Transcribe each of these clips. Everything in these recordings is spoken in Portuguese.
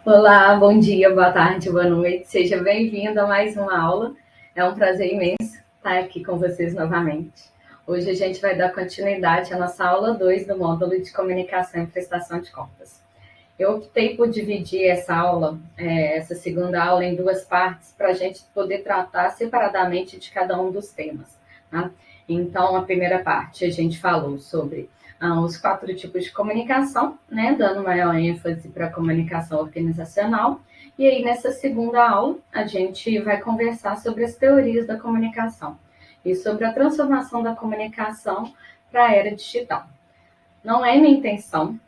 Olá, bom dia, boa tarde, boa noite. Seja bem-vindo a mais uma aula. É um prazer imenso estar aqui com vocês novamente. Hoje a gente vai dar continuidade à nossa aula 2 do módulo de comunicação e prestação de contas. Eu optei por dividir essa aula, essa segunda aula, em duas partes, para a gente poder tratar separadamente de cada um dos temas. Tá? Então, a primeira parte a gente falou sobre os 4 tipos de comunicação, né, dando maior ênfase para a comunicação organizacional. E aí, nessa segunda aula, a gente vai conversar sobre as teorias da comunicação e sobre a transformação da comunicação para a era digital. Não é minha intenção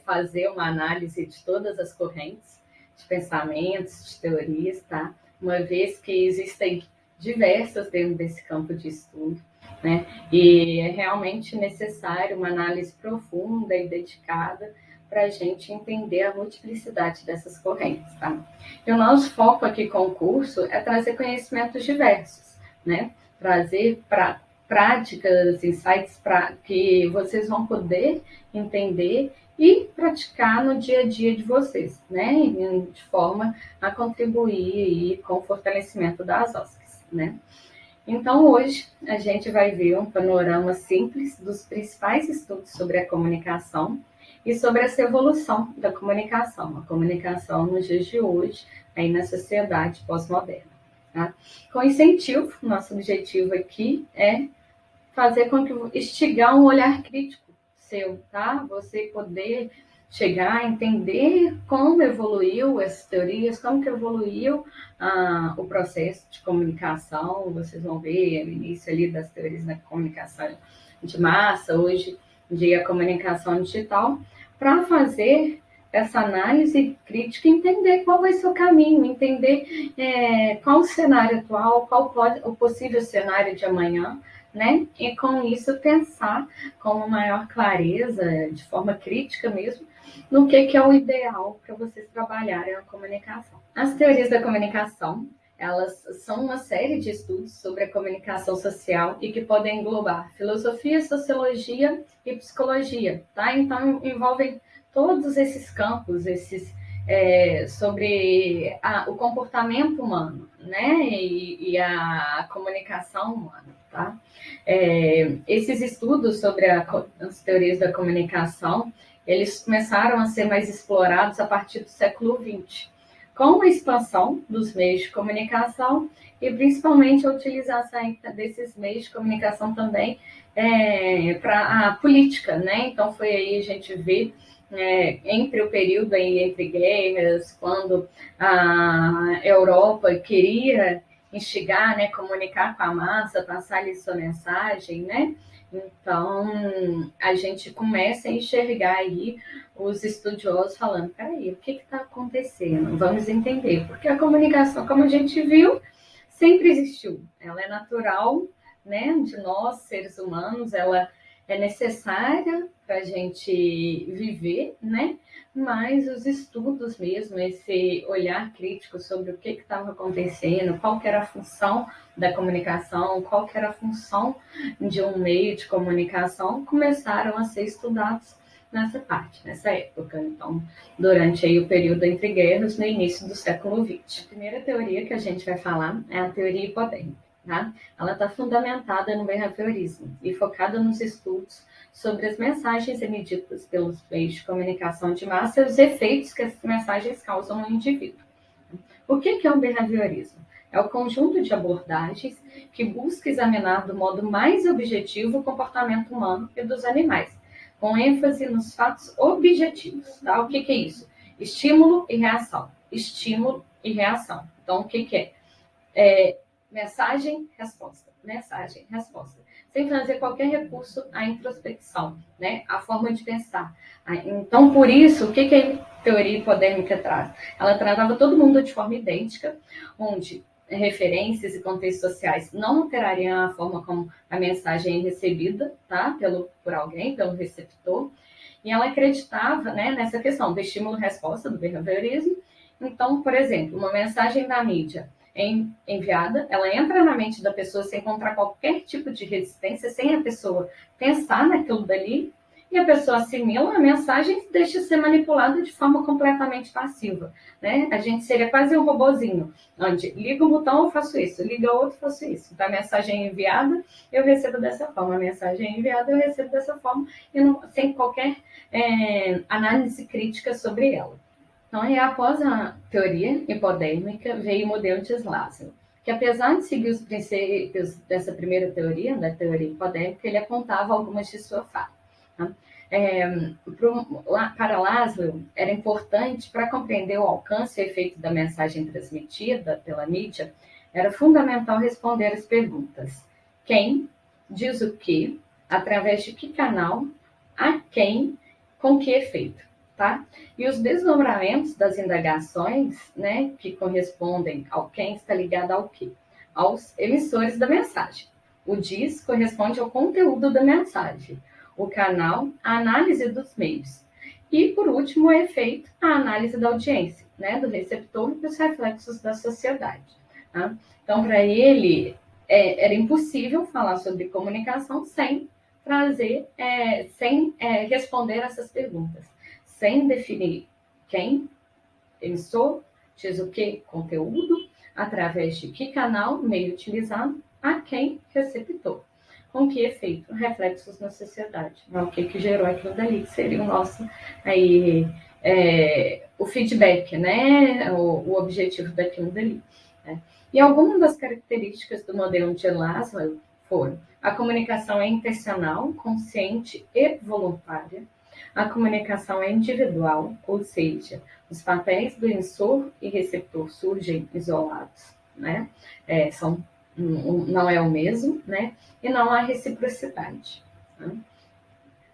fazer uma análise de todas as correntes de pensamentos, de teorias, tá? Uma vez que existem diversas dentro desse campo de estudo, né? E é realmente necessário uma análise profunda e dedicada para a gente entender a multiplicidade dessas correntes, tá? E o nosso foco aqui com o curso é trazer conhecimentos diversos, né? Trazer práticas, insights para que vocês vão poder entender e praticar no dia a dia de vocês, né? De forma a contribuir com o fortalecimento das OSCs, né? Então, hoje, a gente vai ver um panorama simples dos principais estudos sobre a comunicação e sobre essa evolução da comunicação, a comunicação nos dias de hoje, aí na sociedade pós-moderna. Tá? Com incentivo, nosso objetivo aqui é fazer com que instigar um olhar crítico seu, tá? Você poder chegar a entender como evoluiu essas teorias, como que evoluiu o processo de comunicação. Vocês vão ver o início ali das teorias da comunicação de massa, hoje em dia a comunicação digital, para fazer essa análise crítica e entender qual vai ser o caminho, entender qual o cenário atual, qual o possível cenário de amanhã, né? E com isso pensar com uma maior clareza, de forma crítica mesmo, no que é o ideal para vocês trabalharem a comunicação. As teorias da comunicação, elas são uma série de estudos sobre a comunicação social e que podem englobar filosofia, sociologia e psicologia, tá? Então, envolvem todos esses campos, sobre o comportamento humano, né? E a comunicação humana, tá? Esses estudos sobre as teorias da comunicação, eles começaram a ser mais explorados a partir do século XX, com a expansão dos meios de comunicação e principalmente a utilização desses meios de comunicação também para a política, né? Então foi aí a gente vê entre o período aí, entre guerras, quando a Europa queria instigar, né, comunicar com a massa, passar ali sua mensagem, né? Então, a gente começa a enxergar aí os estudiosos falando, peraí, o que está acontecendo? Vamos entender, porque a comunicação, como a gente viu, sempre existiu. Ela é natural, né, de nós, seres humanos, ela é necessária para a gente viver, né? Mas os estudos mesmo, esse olhar crítico sobre o que estava acontecendo, qual que era a função da comunicação, qual que era a função de um meio de comunicação, começaram a ser estudados nessa época. Então, durante aí o período entre guerras, no início do século XX. A primeira teoria que a gente vai falar é a teoria hipodêmica. Tá? Ela está fundamentada no behaviorismo e focada nos estudos sobre as mensagens emitidas pelos meios de comunicação de massa e os efeitos que essas mensagens causam no indivíduo. O que é o behaviorismo? É o conjunto de abordagens que busca examinar do modo mais objetivo o comportamento humano e dos animais, com ênfase nos fatos objetivos. Tá? O que é isso? Estímulo e reação. Estímulo e reação. Então, o que é? Mensagem, resposta. Mensagem, resposta. Sem fazer qualquer recurso à introspecção, né? A forma de pensar. Então, por isso, o que a teoria hipodêmica traz? Ela tratava todo mundo de forma idêntica, onde referências e contextos sociais não alterariam a forma como a mensagem é recebida, tá? Por alguém, pelo receptor. E ela acreditava, né, nessa questão do estímulo-resposta, do behaviorismo. Então, por exemplo, uma mensagem da mídia enviada, ela entra na mente da pessoa sem encontrar qualquer tipo de resistência, sem a pessoa pensar naquilo dali, e a pessoa assimila a mensagem e deixa de ser manipulada de forma completamente passiva, né? A gente seria quase um robozinho, onde liga um botão, eu faço isso, liga outro, eu faço isso. Então, a mensagem é enviada, eu recebo dessa forma, a mensagem é enviada, eu recebo dessa forma, e não, sem qualquer análise crítica sobre ela. Então, aí, após a teoria hipodérmica, veio o modelo de Laszlo, que apesar de seguir os princípios dessa primeira teoria, da teoria hipodérmica, ele apontava algumas de sua falha. Tá? Para Laszlo, era importante, para compreender o alcance e efeito da mensagem transmitida pela mídia, era fundamental responder as perguntas: quem, diz o que, através de que canal, a quem, com que efeito. Tá? E os desdobramentos das indagações, né, que correspondem ao quem está ligado ao quê? Aos emissores da mensagem. O diz corresponde ao conteúdo da mensagem. O canal, a análise dos meios. E, por último, o efeito, a análise da audiência, né, do receptor e dos reflexos da sociedade. Tá? Então, para ele, era impossível falar sobre comunicação sem trazer, sem responder essas perguntas, sem definir quem, emissor, diz o que, conteúdo, através de que canal, meio utilizado, a quem, receptor. Com que efeito? Reflexos na sociedade. O que gerou aquilo dali, que seria o nosso aí, o feedback, né? O objetivo daquilo dali. Né? E algumas das características do modelo de Laszlo foram: a comunicação é intencional, consciente e voluntária. A comunicação é individual, ou seja, os papéis do emissor e receptor surgem isolados, né? Não é o mesmo, né? E não há reciprocidade. Né?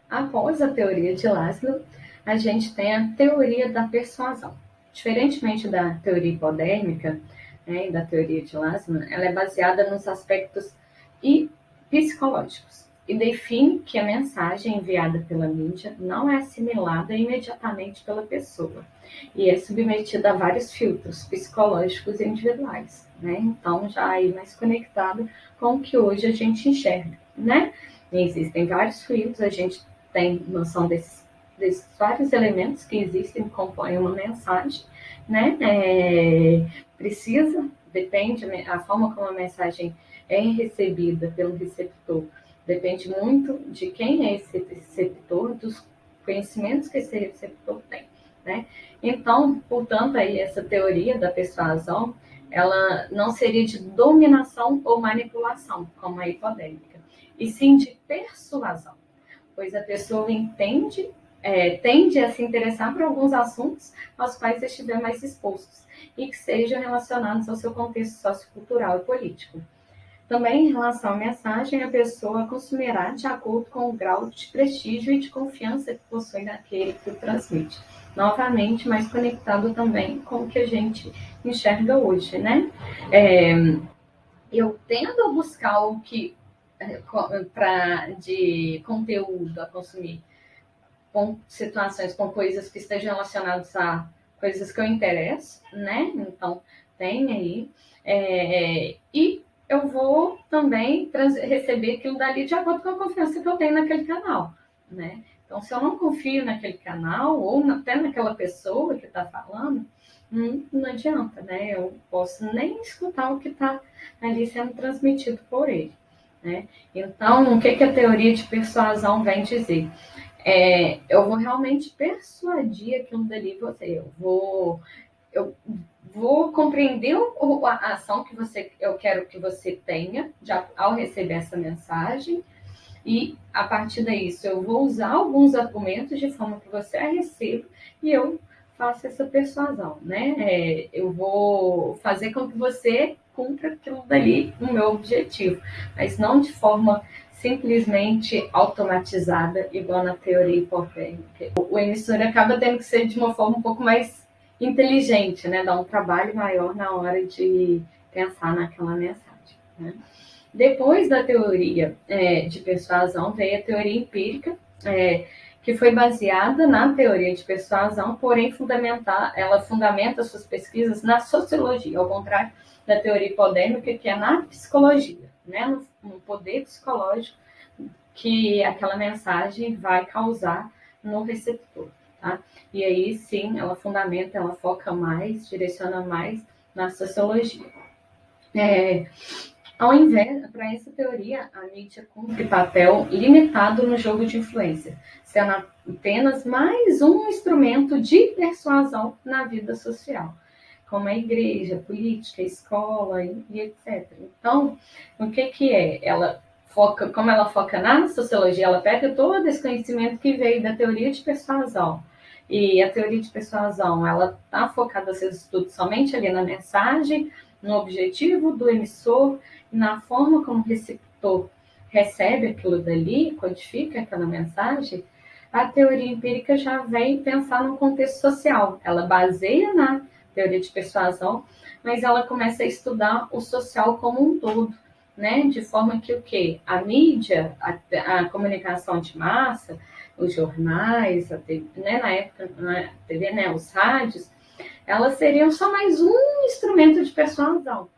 Após a teoria de Laszlo, a gente tem a teoria da persuasão. Diferentemente da teoria hipodérmica, né, e da teoria de Laszlo, ela é baseada nos aspectos psicológicos e define que a mensagem enviada pela mídia não é assimilada imediatamente pela pessoa e é submetida a vários filtros psicológicos e individuais, né? Então, já aí mais conectado com o que hoje a gente enxerga, né? E existem vários filtros, a gente tem noção desses vários elementos que existem, que compõem uma mensagem, né? Depende, a forma como a mensagem é recebida pelo receptor, depende muito de quem é esse receptor, dos conhecimentos que esse receptor tem, né? Então, portanto, aí essa teoria da persuasão, ela não seria de dominação ou manipulação, como a hipodérmica, e sim de persuasão, pois a pessoa tende a se interessar por alguns assuntos aos quais estiver mais expostos e que sejam relacionados ao seu contexto sociocultural e político. Também, em relação à mensagem, a pessoa consumirá de acordo com o grau de prestígio e de confiança que possui naquele que o transmite. Novamente, mais conectado também com o que a gente enxerga hoje, né? Eu tendo a buscar o que de conteúdo a consumir com situações, com coisas que estejam relacionadas a coisas que eu interesso, né? Então, tem aí. E eu vou também receber aquilo dali de acordo com a confiança que eu tenho naquele canal, né? Então, se eu não confio naquele canal, ou até naquela pessoa que está falando, não adianta, né? Eu posso nem escutar o que está ali sendo transmitido por ele, né? Então, o que a teoria de persuasão vem dizer? Eu vou realmente persuadir aquilo dali você. Eu vou compreender a ação que eu quero que você tenha ao receber essa mensagem, e a partir disso eu vou usar alguns argumentos de forma que você a receba e eu faço essa persuasão, né? Eu vou fazer com que você cumpra aquilo dali, o meu objetivo, mas não de forma simplesmente automatizada, igual na teoria hipodérmica. O emissor acaba tendo que ser de uma forma um pouco mais inteligente, né? Dar um trabalho maior na hora de pensar naquela mensagem, né? Depois da teoria de persuasão, veio a teoria empírica, que foi baseada na teoria de persuasão, porém ela fundamenta suas pesquisas na sociologia, ao contrário da teoria hipodérmica, que é na psicologia, né? No poder psicológico que aquela mensagem vai causar no receptor, tá? E aí sim, ela fundamenta, ela foca mais, direciona mais na sociologia. Ao invés, para essa teoria, a mídia cumpre papel limitado no jogo de influência, sendo apenas mais um instrumento de persuasão na vida social, como a igreja, a política, a escola e etc. Então, o que é? Como ela foca na sociologia, ela pega todo esse conhecimento que veio da teoria de persuasão. E a teoria de persuasão, ela está focada, seus estudos, somente ali na mensagem, no objetivo do emissor, na forma como o receptor recebe aquilo dali, codifica aquela mensagem. A teoria empírica já vem pensar no contexto social. Ela baseia na teoria de persuasão, mas ela começa a estudar o social como um todo, né? De forma que o quê? A mídia, a comunicação de massa, os jornais, a TV, né? Na época, na TV, né? Os rádios, elas seriam só mais um instrumento de persuasão,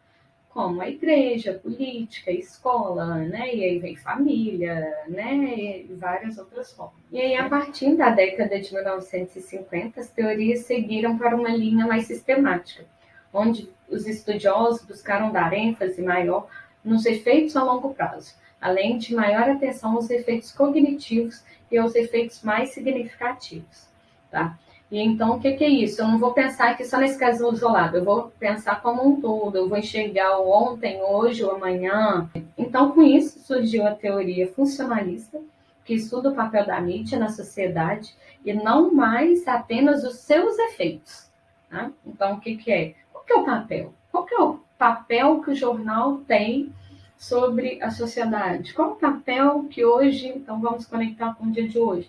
como a igreja, a política, a escola, né? E aí vem família, né? E várias outras formas. E aí, a partir da década de 1950, as teorias seguiram para uma linha mais sistemática, onde os estudiosos buscaram dar ênfase maior nos efeitos a longo prazo, além de maior atenção aos efeitos cognitivos e aos efeitos mais significativos, tá? E então, o que é isso? Eu não vou pensar aqui só nesse caso isolado, eu vou pensar como um todo, eu vou enxergar o ontem, hoje, o amanhã. Então, com isso, surgiu a teoria funcionalista, que estuda o papel da mídia na sociedade e não mais apenas os seus efeitos. Tá? Então, o que é? Qual que é o papel? Qual que é o papel que o jornal tem sobre a sociedade? Qual o papel que hoje, então vamos conectar com o dia de hoje,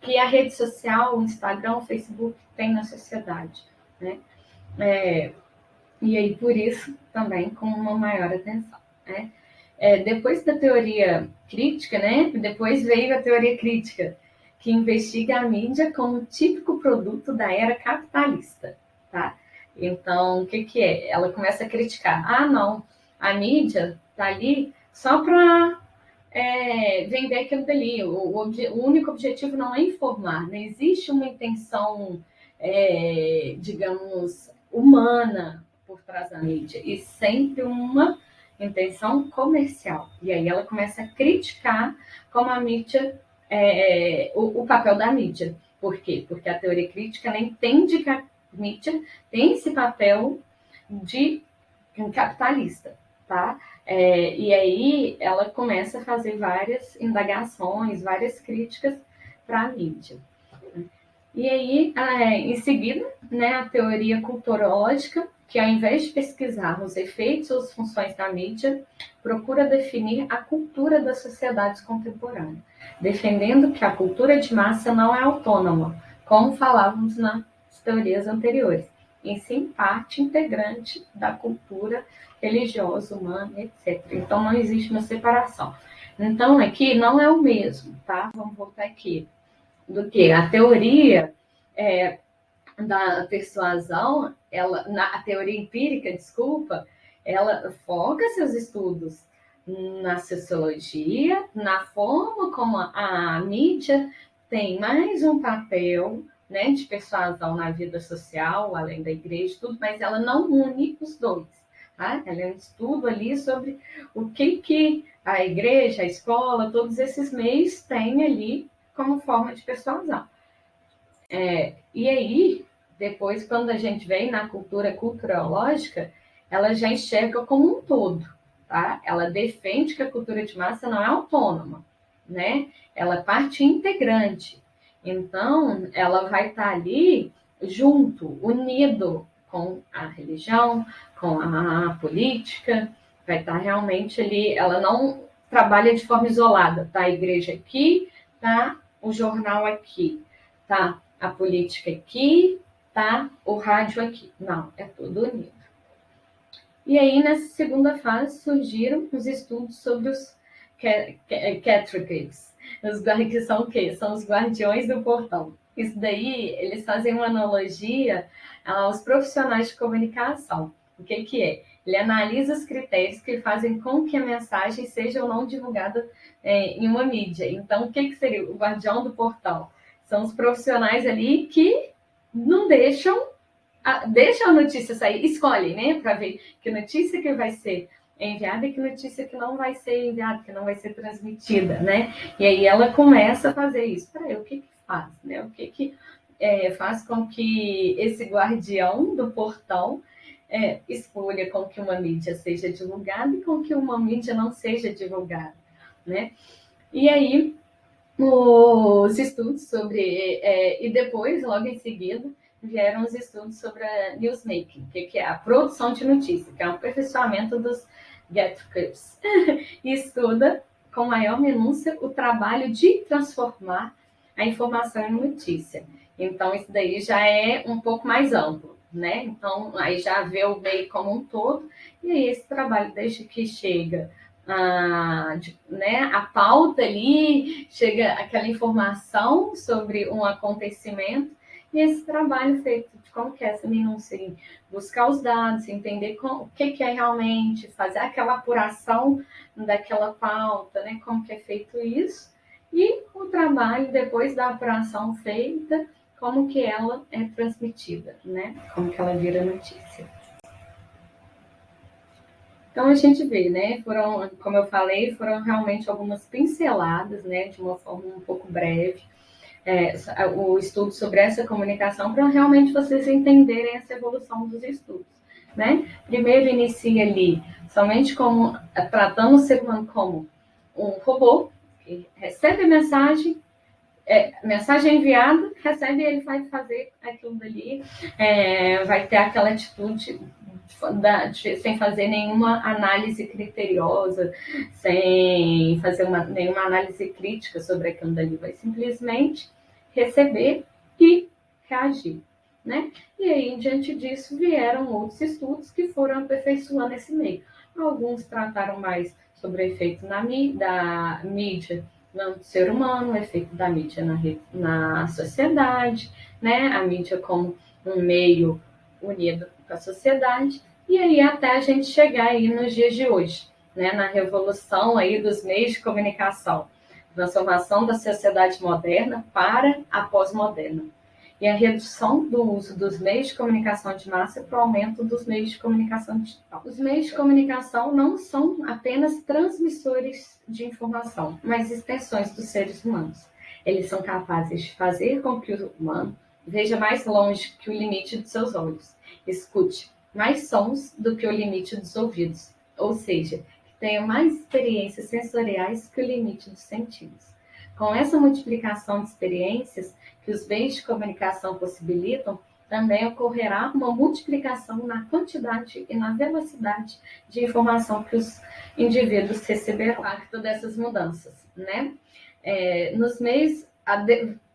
que a rede social, o Instagram, o Facebook tem na sociedade, né? E aí, por isso, também com uma maior atenção, né? Depois da teoria crítica, né? Depois veio a teoria crítica, que investiga a mídia como típico produto da era capitalista, tá? Então, o que é? Ela começa a criticar. Ah, não, a mídia tá ali só para vender aquilo dali. O único objetivo não é informar, não existe uma intenção, digamos, humana por trás da mídia, e sempre uma intenção comercial. E aí ela começa a criticar como a mídia, o papel da mídia. Por quê? Porque a teoria crítica ela entende que a mídia tem esse papel de um capitalista, tá? E aí ela começa a fazer várias indagações, várias críticas para a mídia. E aí, em seguida, né, a teoria culturológica, que ao invés de pesquisar os efeitos ou as funções da mídia, procura definir a cultura das sociedades contemporâneas, defendendo que a cultura de massa não é autônoma, como falávamos nas teorias anteriores, em sim parte integrante da cultura religiosa, humana, etc. Então não existe uma separação. Então aqui não é o mesmo, tá? Vamos voltar aqui. Do que a teoria da persuasão, a teoria empírica, desculpa, ela foca seus estudos na sociologia, na forma como a mídia tem mais um papel, né, de persuasão na vida social, além da igreja, tudo, mas ela não une os dois. Tá? Ela é um estudo ali sobre o que a igreja, a escola, todos esses meios têm ali como forma de persuasão. E aí, depois, quando a gente vem na cultura culturológica, ela já enxerga como um todo, tá? Ela defende que a cultura de massa não é autônoma, né? Ela é parte integrante. Então, ela vai estar ali junto, unido com a religião, com a política, vai estar realmente ali, ela não trabalha de forma isolada, tá? A igreja aqui, tá? O jornal aqui, tá? A política aqui, tá? O rádio aqui. Não, é tudo unido. E aí, nessa segunda fase, surgiram os estudos sobre os catechists, que são o quê? São os guardiões do portão. Isso daí, eles fazem uma analogia aos profissionais de comunicação. O que que é? Ele analisa os critérios que fazem com que a mensagem seja ou não divulgada em uma mídia. Então, o que que seria o guardião do portal? São os profissionais ali que não deixam a notícia sair, escolhem, né, para ver que notícia que vai ser enviada e que notícia que não vai ser enviada, que não vai ser transmitida, né? E aí ela começa a fazer isso. Peraí, o que que faz, né? O que que faz com que esse guardião do portal escolha com que uma mídia seja divulgada e com que uma mídia não seja divulgada, né? E aí os estudos sobre e depois, logo em seguida, vieram os estudos sobre a newsmaking, que é a produção de notícia, que é um aperfeiçoamento dos gatekeepers, e estuda com maior minúcia o trabalho de transformar a informação em notícia. Então, isso daí já é um pouco mais amplo, né? Então, aí já vê o meio como um todo, e aí esse trabalho, desde que chega a pauta ali, chega aquela informação sobre um acontecimento, e esse trabalho feito de como que é essa minúcia, buscar os dados, entender o que é realmente, fazer aquela apuração daquela pauta, né, como que é feito isso, e o trabalho depois da apuração feita, como que ela é transmitida, né, como que ela vira notícia. Então a gente vê, né? Foram, como eu falei, foram realmente algumas pinceladas, né? De uma forma um pouco breve, o estudo sobre essa comunicação para realmente vocês entenderem essa evolução dos estudos, né? Primeiro inicia ali somente como tratando o ser humano como um robô que recebe mensagem enviada, recebe e ele vai fazer aquilo dali, vai ter aquela atitude sem fazer nenhuma análise criteriosa, sem fazer nenhuma análise crítica sobre aquilo dali, vai simplesmente receber e reagir, né? E aí, diante disso, vieram outros estudos que foram aperfeiçoando esse meio. Alguns trataram mais sobre o efeito da mídia no ser humano, o efeito da mídia na sociedade, né? A mídia como um meio unido com a sociedade, e aí até a gente chegar aí nos dias de hoje, né? Na revolução aí dos meios de comunicação, transformação da sociedade moderna para a pós-moderna. E a redução do uso dos meios de comunicação de massa para o aumento dos meios de comunicação digital. Os meios de comunicação não são apenas transmissores de informação, mas extensões dos seres humanos. Eles são capazes de fazer com que o humano veja mais longe que o limite de seus olhos, escute mais sons do que o limite dos ouvidos, ou seja, que tenha mais experiências sensoriais que o limite dos sentidos. Com essa multiplicação de experiências que os meios de comunicação possibilitam, também ocorrerá uma multiplicação na quantidade e na velocidade de informação que os indivíduos receberão. O impacto dessas mudanças, né? Nos meios,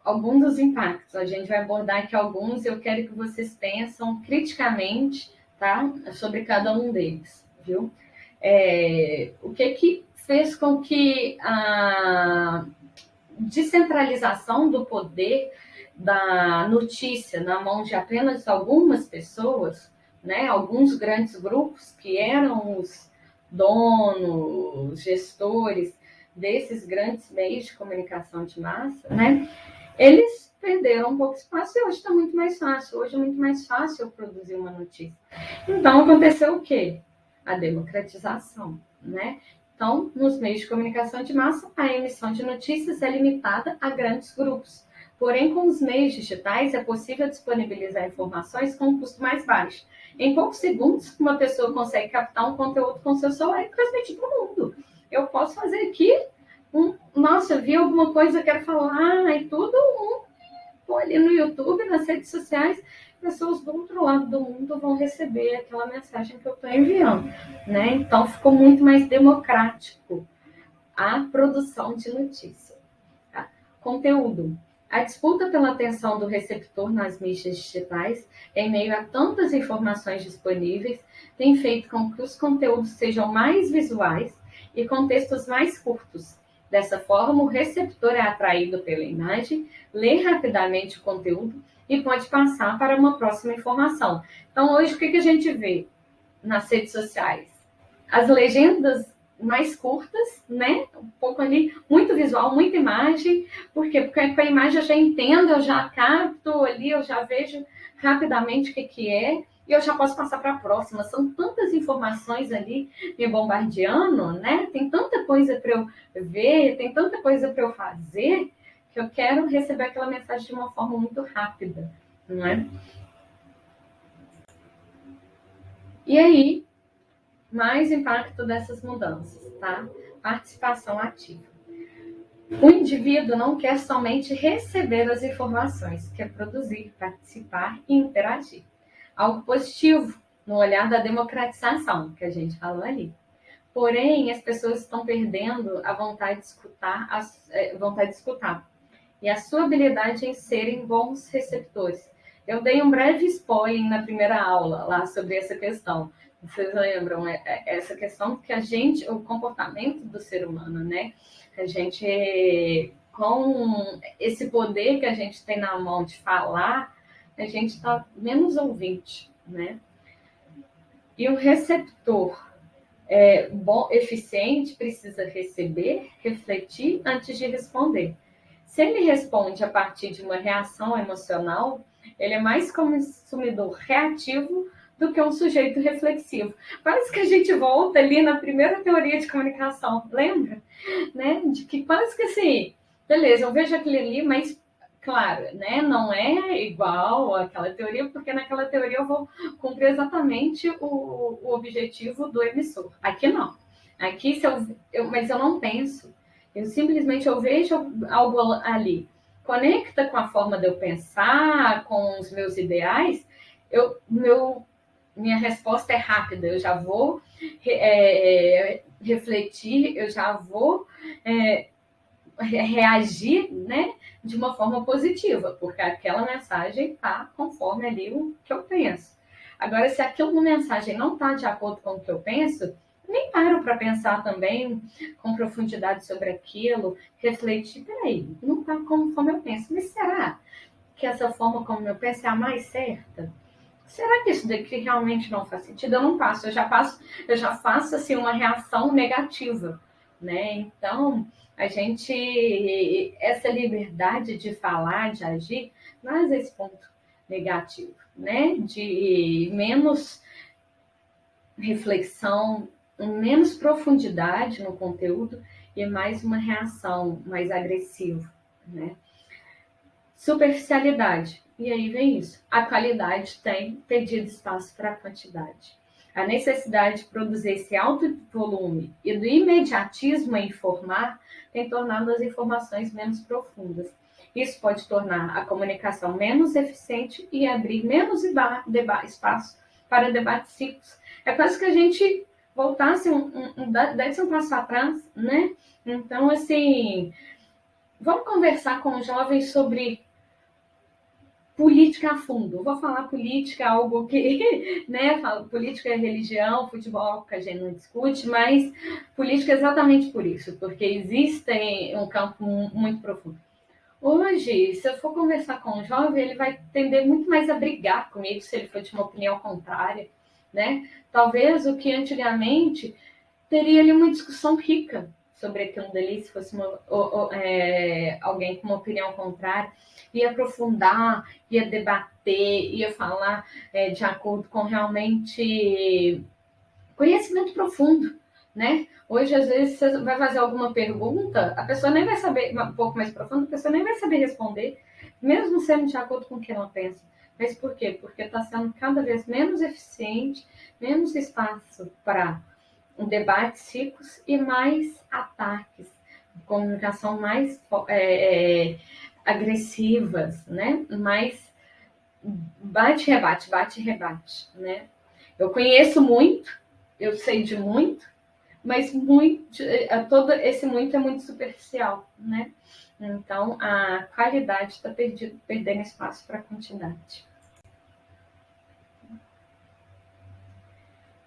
alguns dos impactos, a gente vai abordar aqui alguns, eu quero que vocês pensam criticamente, tá? Sobre cada um deles, viu? O que fez com que a descentralização do poder da notícia na mão de apenas algumas pessoas, né? Alguns grandes grupos que eram os donos, gestores desses grandes meios de comunicação de massa, né? Eles perderam um pouco de espaço e hoje está muito mais fácil. Hoje é muito mais fácil eu produzir uma notícia. Então, aconteceu o quê? A democratização, né? Então, nos meios de comunicação de massa, a emissão de notícias é limitada a grandes grupos. Porém, com os meios digitais, é possível disponibilizar informações com um custo mais baixo. Em poucos segundos, uma pessoa consegue captar um conteúdo com seu celular e transmitir para o mundo. Eu posso fazer aqui nossa, vi alguma coisa, quero falar, e todo mundo ali no YouTube, nas redes sociais, pessoas do outro lado do mundo vão receber aquela mensagem que eu estou enviando, né? Então, ficou muito mais democrático a produção de notícia. Tá? Conteúdo. A disputa pela atenção do receptor nas mídias digitais, em meio a tantas informações disponíveis, tem feito com que os conteúdos sejam mais visuais e com textos mais curtos. Dessa forma, o receptor é atraído pela imagem, lê rapidamente o conteúdo e pode passar para uma próxima informação. Então, hoje, o que a gente vê? nas redes sociais? As legendas mais curtas, né? Um pouco ali, muito visual, muita imagem. Por quê? Porque com a imagem eu já entendo, eu já capto ali, eu já vejo rapidamente o que é, e eu já posso passar para a próxima. São tantas informações ali me bombardeando, né? Tem tanta coisa para eu ver, tem tanta coisa para eu fazer, que eu quero receber aquela mensagem de uma forma muito rápida, não é? E aí, mais impacto dessas mudanças, tá? Participação ativa. O indivíduo não quer somente receber as informações, quer produzir, participar e interagir. Algo positivo no olhar da democratização, que a gente falou ali. Porém, as pessoas estão perdendo a vontade de escutar, vontade de escutar e a sua habilidade em serem bons receptores. Eu dei um breve spoiler na primeira aula lá sobre essa questão. Vocês lembram essa questão que a gente, o comportamento do ser humano, né? A gente, com esse poder que a gente tem na mão de falar, a gente está menos ouvinte, né? E o receptor bom, eficiente precisa receber, refletir antes de responder. Se ele responde a partir de uma reação emocional, ele é mais consumidor reativo do que um sujeito reflexivo. Parece que a gente volta ali na primeira teoria de comunicação, lembra? Né? De que quase que assim, beleza, eu vejo aquele ali, mas claro, né? Não é igual àquela teoria, porque naquela teoria eu vou cumprir exatamente o objetivo do emissor. Aqui não. Aqui, se mas eu não penso. Eu simplesmente eu vejo algo ali. Conecta com a forma de eu pensar, com os meus ideais, minha resposta é rápida. Eu já vou refletir, eu já vou reagir, né, de uma forma positiva, porque aquela mensagem está conforme ali o que eu penso. Agora, se aquela mensagem não está de acordo com o que eu penso, nem paro para pensar também com profundidade sobre aquilo, refletir, peraí, não está conforme eu penso, mas será que essa forma como eu penso é a mais certa? Será que isso daqui realmente não faz sentido? Eu não passo, eu já faço assim uma reação negativa, né? Então, essa liberdade de falar, de agir, traz esse ponto negativo, né? De menos reflexão, menos profundidade no conteúdo e mais uma reação mais agressiva, né? Superficialidade. E aí vem isso. A qualidade tem perdido espaço para a quantidade. A necessidade de produzir esse alto volume e do imediatismo em informar tem tornado as informações menos profundas. Isso pode tornar a comunicação menos eficiente e abrir menos espaço para debates ciclos. É quase que a gente voltasse desse um passo atrás, né? Então, assim, vamos conversar com os jovens sobre política a fundo. Vou falar política, algo que, né, política é religião, futebol que a gente não discute, mas política é exatamente por isso, porque existe um campo muito profundo. Hoje, se eu for conversar com um jovem, ele vai tender muito mais a brigar comigo se ele for de uma opinião contrária, né? Talvez o que antigamente teria ali uma discussão rica sobre aquilo dali, se fosse alguém com uma opinião contrária, ia aprofundar, ia debater, ia falar de acordo com realmente conhecimento profundo, né? Hoje, às vezes, você vai fazer alguma pergunta, a pessoa nem vai saber, um pouco mais profundo, a pessoa nem vai saber responder, mesmo sendo de acordo com o que ela pensa. Mas por quê? Porque está sendo cada vez menos eficiente, menos espaço para debates ricos e mais ataques, comunicação mais agressivas, né? Mais bate-rebate, né? Eu conheço muito, eu sei de muito, mas todo esse muito é muito superficial, né? Então, a qualidade está perdendo espaço para a quantidade.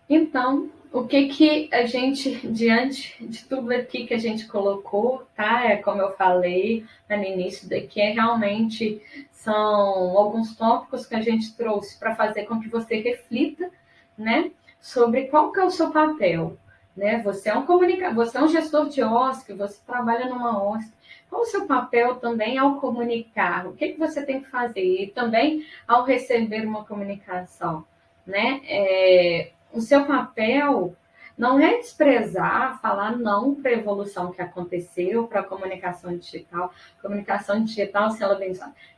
Então, o que a gente, diante de tudo aqui que a gente colocou, tá? É como eu falei no início daqui, realmente são alguns tópicos que a gente trouxe para fazer com que você reflita, né? sobre qual que é o seu papel, né? Você é você é um gestor de OSC, você trabalha numa OSC. Qual o seu papel também ao comunicar? O que você tem que fazer? E também ao receber uma comunicação, né? O seu papel não é desprezar, falar não para a evolução que aconteceu, para a comunicação digital. Comunicação digital, se ela bem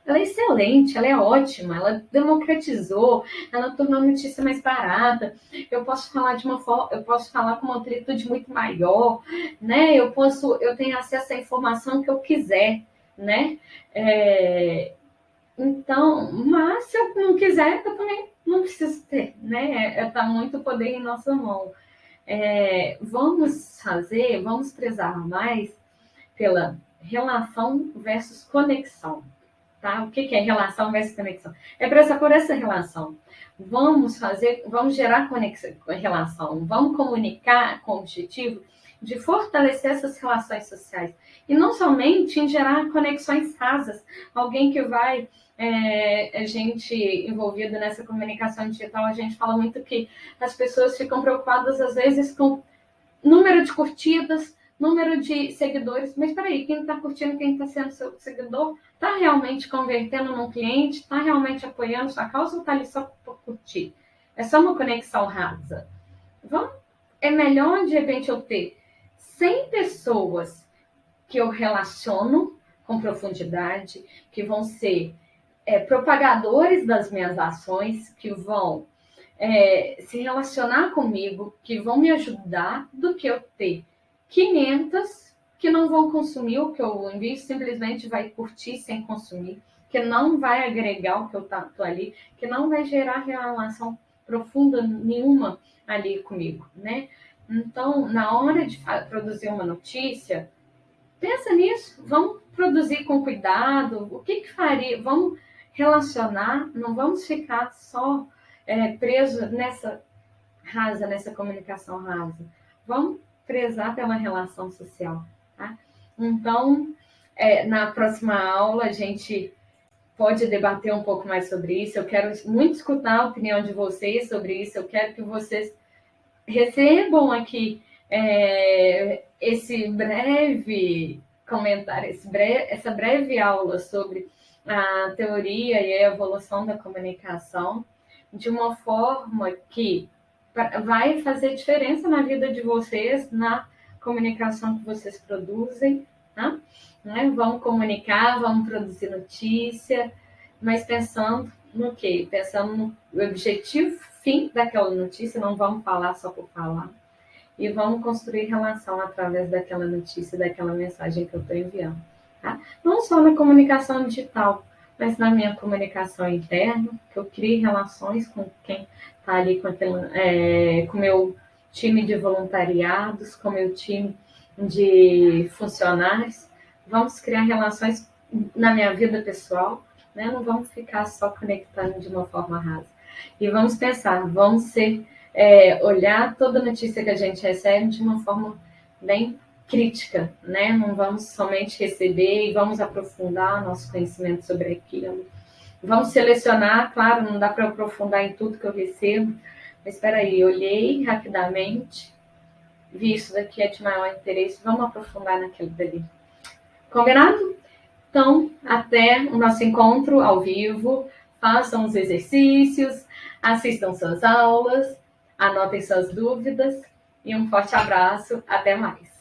ela é excelente, ela é ótima, ela democratizou, ela tornou a notícia mais barata. Eu posso falar de uma forma, eu posso falar com uma amplitude muito maior, né? Eu tenho acesso à informação que eu quiser, né? Então, mas se eu não quiser, eu também não preciso ter, né? Está muito poder em nossa mão. Vamos prezar mais pela relação versus conexão, tá? O que é relação versus conexão? É prezar por essa relação. Vamos gerar relação, vamos comunicar com o objetivo de fortalecer essas relações sociais. E não somente em gerar conexões rasas, alguém que vai a gente envolvido nessa comunicação digital, a gente fala muito que as pessoas ficam preocupadas às vezes com número de curtidas, número de seguidores, mas peraí, quem está curtindo, quem está sendo seu seguidor, está realmente convertendo num cliente, está realmente apoiando sua causa ou está ali só por curtir? É só uma conexão rasa. É melhor, de repente, eu ter 100 pessoas que eu relaciono com profundidade, que vão ser propagadores das minhas ações, que vão se relacionar comigo, que vão me ajudar, do que eu ter 500 que não vão consumir o que eu envio, simplesmente vai curtir sem consumir, que não vai agregar o que eu tô ali, que não vai gerar relação profunda nenhuma ali comigo, né? Então, na hora de produzir uma notícia, pensa nisso, vamos produzir com cuidado, o que faria, vamos relacionar, não vamos ficar só preso nessa comunicação rasa. Vamos prezar pela relação social, tá? Então, na próxima aula a gente pode debater um pouco mais sobre isso. Eu quero muito escutar a opinião de vocês sobre isso. Eu quero que vocês recebam aqui esse breve comentário, essa breve aula sobre a teoria e a evolução da comunicação, de uma forma que vai fazer diferença na vida de vocês, na comunicação que vocês produzem, tá? Né? Vamos comunicar, vamos produzir notícia, mas pensando no quê? Pensando no objetivo fim daquela notícia, não vamos falar só por falar. E vamos construir relação através daquela notícia, daquela mensagem que eu estou enviando. Tá? Não só na comunicação digital, mas na minha comunicação interna, que eu crie relações com quem está ali, com o meu time de voluntariados, com o meu time de funcionários. Vamos criar relações na minha vida pessoal, né? Não vamos ficar só conectando de uma forma rasa. E vamos pensar, vamos olhar toda notícia que a gente recebe de uma forma bem crítica, né? Não vamos somente receber e vamos aprofundar nosso conhecimento sobre aquilo. Vamos selecionar, claro, não dá para aprofundar em tudo que eu recebo, mas espera aí, olhei rapidamente, vi isso daqui é de maior interesse, vamos aprofundar naquilo dali. Combinado? Então, até o nosso encontro ao vivo, façam os exercícios, assistam suas aulas, anotem suas dúvidas e um forte abraço. Até mais!